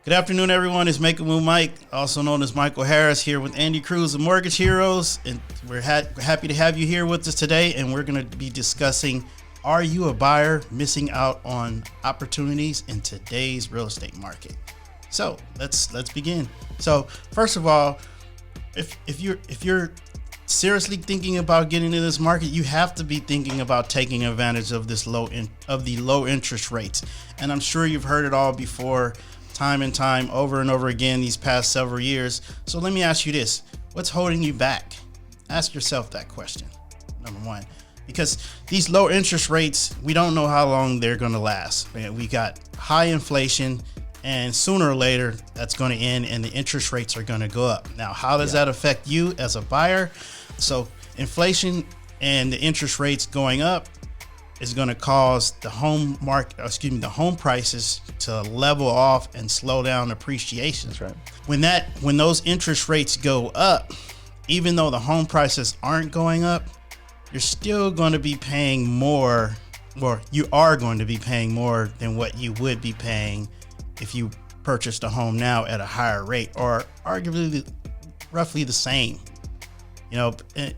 Good afternoon, everyone. It's Make a Move Mike, also known as Michael Harris, here with Andy Cruz of Mortgage Heroes. And we're happy to have you here with us today. And we're going to be discussing, are you a buyer missing out on opportunities in today's real estate market? So let's begin. So first of all, if you're seriously thinking about getting into this market, you have to be thinking about taking advantage of this low interest rates. And I'm sure you've heard it all before, time and time, over and over again these past several years. So let me ask you this: what's holding you back? Ask yourself that question, number one, because these low interest rates, we don't know how long they're going to last. We got high inflation, and sooner or later that's going to end and the interest rates are going to go up. Now, how does that affect you as a buyer? So inflation and the interest rates going up is going to cause the home prices to level off and slow down appreciation. That's right. When those interest rates go up, even though the home prices aren't going up, you're still going to be paying more, or you are going to be paying more than what you would be paying if you purchased a home now at a higher rate, or arguably roughly the same.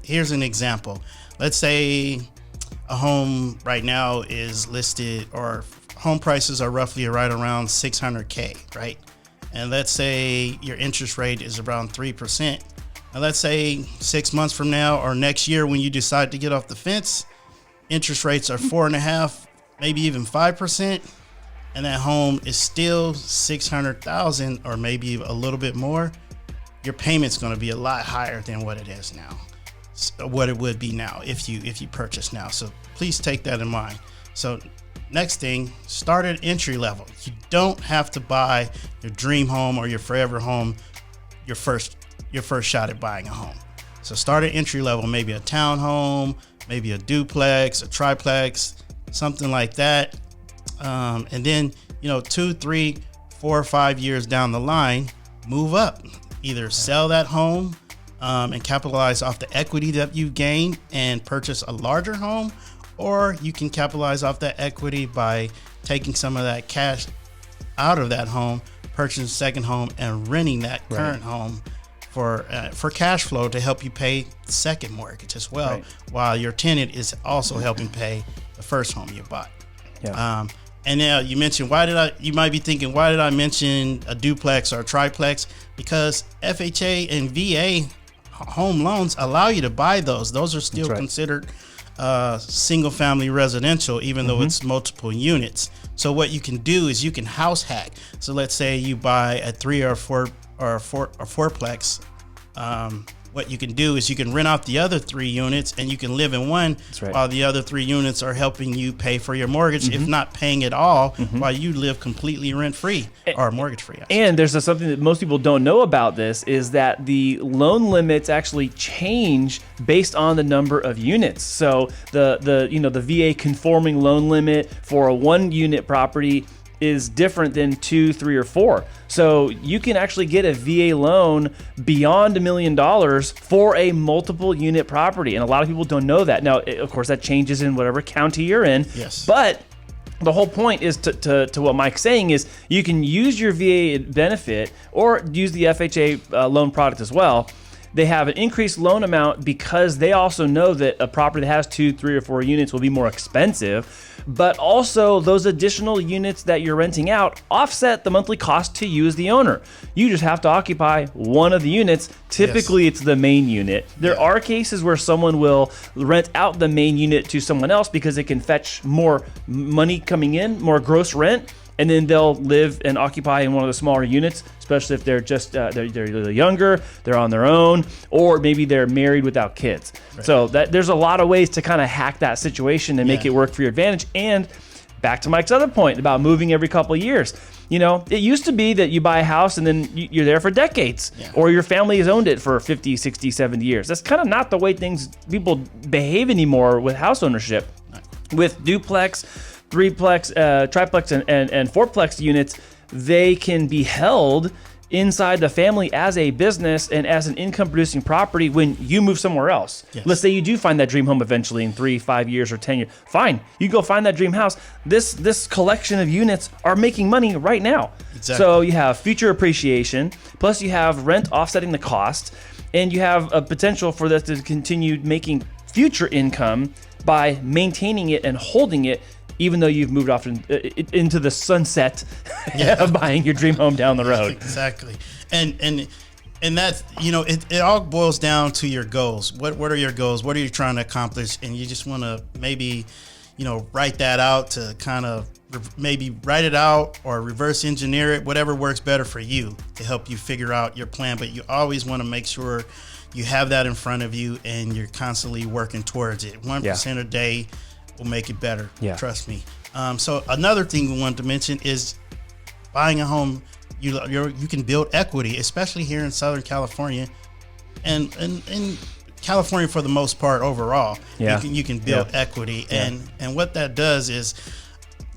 Here's an example. Let's say a home right now is listed, or home prices are roughly right around $600K, right? And let's say your interest rate is around 3%. Now let's say 6 months from now or next year when you decide to get off the fence, interest rates are 4.5%, maybe even 5%, and that home is still $600,000 or maybe a little bit more. Your payment's going to be a lot higher than what it is now, what it would be now if you purchase now. So please take that in mind. So next thing, start at entry level. You don't have to buy your dream home or your forever home your first shot at buying a home. So start at entry level, maybe a townhome, maybe a duplex, a triplex, something like that. And then 2, 3, 4, or 5 years down the line, move up. Either sell that home and capitalize off the equity that you gained and purchase a larger home, or you can capitalize off that equity by taking some of that cash out of that home, purchasing a second home, and renting that current home for cash flow to help you pay the second mortgage as well, while your tenant is also helping pay the first home you bought. Yeah. And now you mentioned, you might be thinking, why did I mention a duplex or a triplex? Because FHA and VA home loans allow you to buy those. Those are still considered single family residential, even though it's multiple units. So what you can do is you can house hack. So let's say you buy a 3 or 4 or 4plex. What you can do is you can rent out the other 3 units and you can live in one while the other 3 units are helping you pay for your mortgage, if not paying it all, while you live completely rent-free or mortgage-free. And there's something that most people don't know about this, is that the loan limits actually change based on the number of units. So the VA conforming loan limit for a 1-unit property is different than 2, 3, or 4. So you can actually get a VA loan beyond $1 million for a multiple unit property. And a lot of people don't know that. Now, of course, that changes in whatever county you're in. Yes. But the whole point is to what Mike's saying is you can use your VA benefit or use the FHA loan product as well. They have an increased loan amount because they also know that a property that has 2, 3, or 4 units will be more expensive. But also those additional units that you're renting out offset the monthly cost to you as the owner. You just have to occupy one of the units. Typically, it's the main unit. There are cases where someone will rent out the main unit to someone else because it can fetch more money coming in, more gross rent. And then they'll live and occupy in one of the smaller units, especially if they're just they're a little younger, they're on their own, or maybe they're married without kids. So there's a lot of ways to kind of hack that situation and make it work for your advantage. And back to Mike's other point about moving every couple of years. It used to be that you buy a house and then you're there for decades, or your family has owned it for 50, 60, 70 years. That's kind of not the way people behave anymore with house ownership. With duplex, 3plex, triplex, and 4plex units, they can be held inside the family as a business and as an income producing property when you move somewhere else. Yes. Let's say you do find that dream home eventually in 3, 5 years or 10 years. Fine. You go find that dream house. This collection of units are making money right now. Exactly. So you have future appreciation, plus you have rent offsetting the cost, and you have a potential for that to continue making future income by maintaining it and holding it, even though you've moved off into the sunset of buying your dream home down the road. Exactly. And that's, it all boils down to your goals. What are your goals? What are you trying to accomplish? And you just want to maybe, write that out to kind of maybe write it out or reverse engineer it, whatever works better for you to help you figure out your plan. But you always want to make sure you have that in front of you and you're constantly working towards it. 1% a day will make it better. Yeah. Trust me. So another thing we wanted to mention is buying a home. You can build equity, especially here in Southern California, and in California for the most part overall. Yeah. You can build equity, and what that does is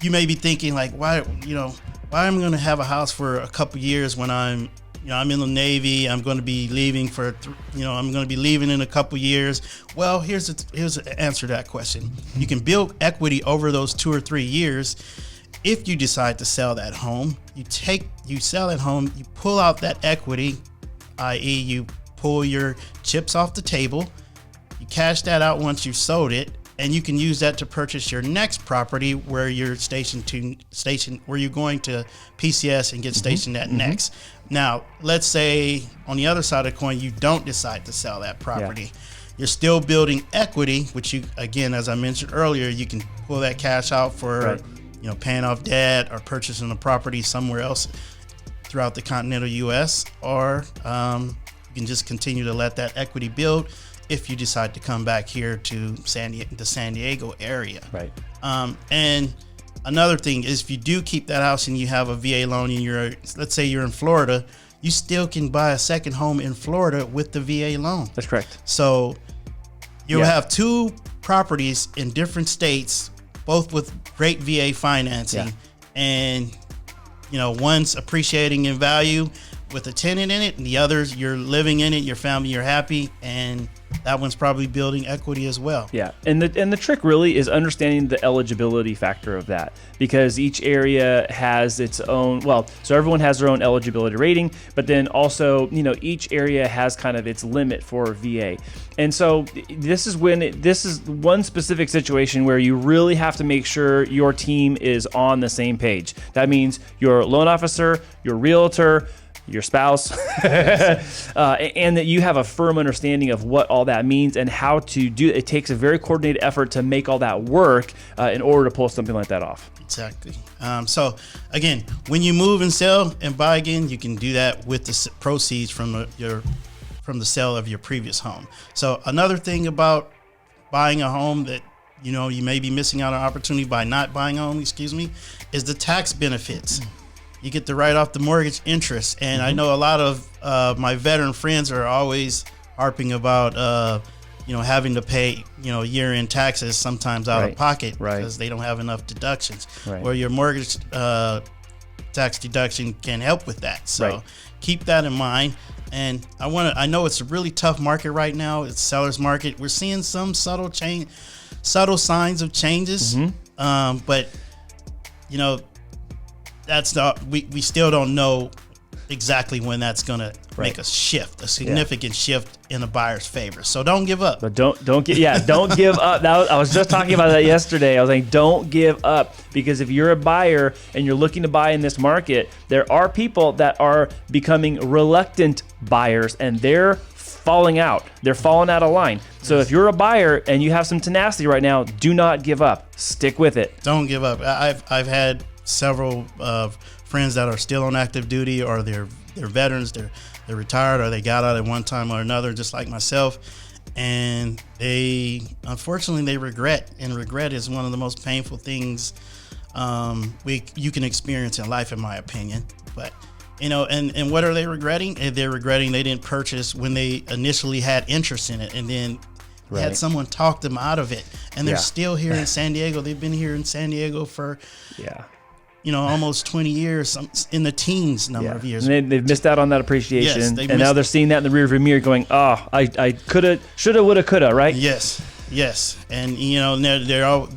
you may be thinking like, why am I going to have a house for a couple years when I'm in the Navy. I'm going to be leaving I'm going to be leaving in a couple years. Well, here's the answer to that question. You can build equity over those 2 or 3 years. If you decide to sell that home, you sell that home, you pull out that equity, i.e. you pull your chips off the table, you cash that out once you've sold it, and you can use that to purchase your next property where you're where you're going to PCS and get stationed at next. Now, let's say on the other side of the coin, you don't decide to sell that property. You're still building equity, which you, again, as I mentioned earlier, you can pull that cash out for, paying off debt or purchasing a property somewhere else throughout the continental U.S., or you can just continue to let that equity build if you decide to come back here to the San Diego area. Right. And another thing is, if you do keep that house and you have a VA loan and let's say you're in Florida, you still can buy a second home in Florida with the VA loan. That's correct. So you'll have 2 properties in different states, both with great VA financing, and one's appreciating in value with a tenant in it, and the others you're living in it, your family, you're happy, and that one's probably building equity as well. Yeah, and the trick really is understanding the eligibility factor of that, because each area has its own. Well, so everyone has their own eligibility rating, but then also each area has kind of its limit for VA, and so this is one specific situation where you really have to make sure your team is on the same page. That means your loan officer, your realtor, your spouse, and that you have a firm understanding of what all that means and how to do it. It takes a very coordinated effort to make all that work in order to pull something like that off. Exactly. So again, when you move and sell and buy again, you can do that with the proceeds from the sale of your previous home. So another thing about buying a home that you may be missing out on opportunity by not buying a home, is the tax benefits. You get to write off the mortgage interest. And I know a lot of my veteran friends are always harping about, having to pay, year-end taxes sometimes out of pocket because they don't have enough deductions. Where your mortgage tax deduction can help with that. So keep that in mind. And I know it's a really tough market right now. It's seller's market. We're seeing some subtle signs of changes. But, we still don't know exactly when that's going to make a significant shift in a buyer's favor. So don't give up. But don't give up. I was just talking about that yesterday. I was like, don't give up, because if you're a buyer and you're looking to buy in this market, there are people that are becoming reluctant buyers, and they're falling out. They're falling out of line. So if you're a buyer and you have some tenacity right now, do not give up. Stick with it. Don't give up. I've had several friends that are still on active duty, or they're veterans, they're retired, or they got out at one time or another, just like myself, and they unfortunately regret, and regret is one of the most painful things you can experience in life, in my opinion. But and what are they regretting? They're regretting they didn't purchase when they initially had interest in it, and then had someone talk them out of it, and they're still here in San Diego. They've been here in San Diego for almost 20 years, in the teens number of years. And they've missed out on that appreciation. Yes, and now they're seeing that in the rearview mirror going, oh, I coulda, shoulda, woulda, coulda, right? Yes. And, they're all,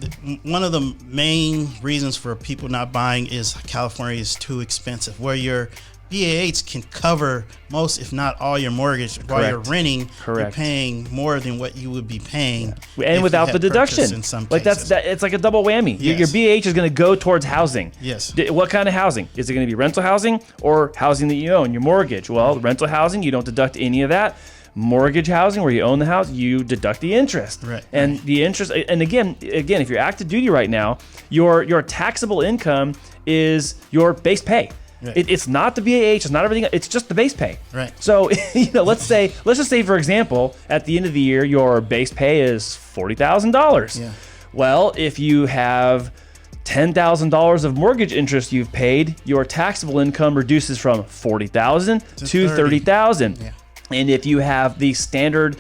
one of the main reasons for people not buying is California is too expensive, where your BAH can cover most, if not all, your mortgage. While you're renting, you're paying more than what you would be paying, and without the deduction. In some like cases. it's like a double whammy. Yes. Your BAH is going to go towards housing. Yes. What kind of housing? Is it going to be rental housing or housing that you own, your mortgage? Well, rental housing, you don't deduct any of that. Mortgage housing, where you own the house, you deduct the interest. Right. And the interest, and again, if you're active duty right now, your taxable income is your base pay. Right. It's not the BAH, it's not everything, it's just the base pay. Right. So, let's just say, for example, at the end of the year, your base pay is $40,000. Yeah. Well, if you have $10,000 of mortgage interest you've paid, your taxable income reduces from $40,000 to $30,000. Yeah. And if you have the standard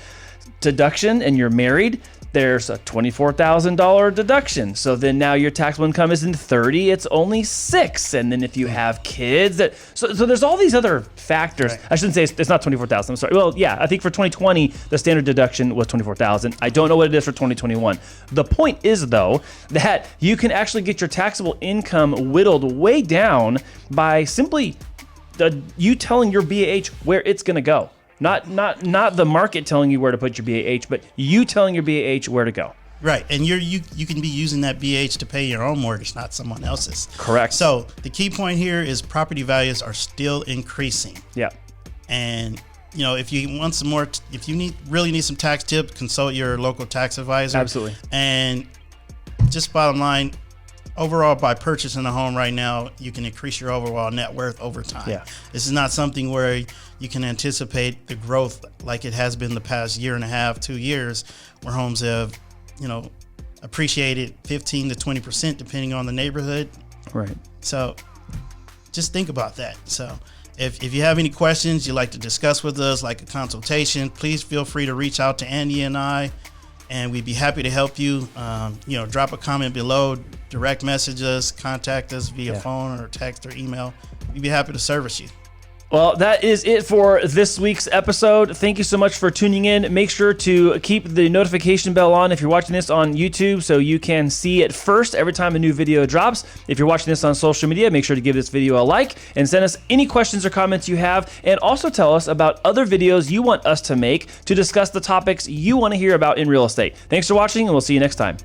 deduction and you're married, there's a $24,000 deduction. So then now your taxable income isn't 30, it's only 6. And then if you have kids, so there's all these other factors. Right. I shouldn't say it's not 24,000. I'm sorry. Well, yeah, I think for 2020 the standard deduction was 24,000. I don't know what it is for 2021. The point is though that you can actually get your taxable income whittled way down by simply you telling your BAH where it's going to go. Not the market telling you where to put your BAH, but you telling your BAH where to go. Right, and you can be using that BAH to pay your own mortgage, not someone else's. Correct. So the key point here is property values are still increasing. Yeah. And if you want some more, if you really need some tax tips, consult your local tax advisor. Absolutely. And just bottom line, overall, by purchasing a home right now, you can increase your overall net worth over time. Yeah. This is not something where you can anticipate the growth like it has been the past year and a half, 2 years, where homes have, appreciated 15 to 20% depending on the neighborhood. Right. So just think about that. So if you have any questions you'd like to discuss with us, like a consultation, please feel free to reach out to Andy and I, and we'd be happy to help you. Drop a comment below, direct message us, contact us via phone or text or email. We'd be happy to service you. Well, that is it for this week's episode. Thank you so much for tuning in. Make sure to keep the notification bell on if you're watching this on YouTube so you can see it first every time a new video drops. If you're watching this on social media, make sure to give this video a like and send us any questions or comments you have, and also tell us about other videos you want us to make to discuss the topics you want to hear about in real estate. Thanks for watching, and we'll see you next time.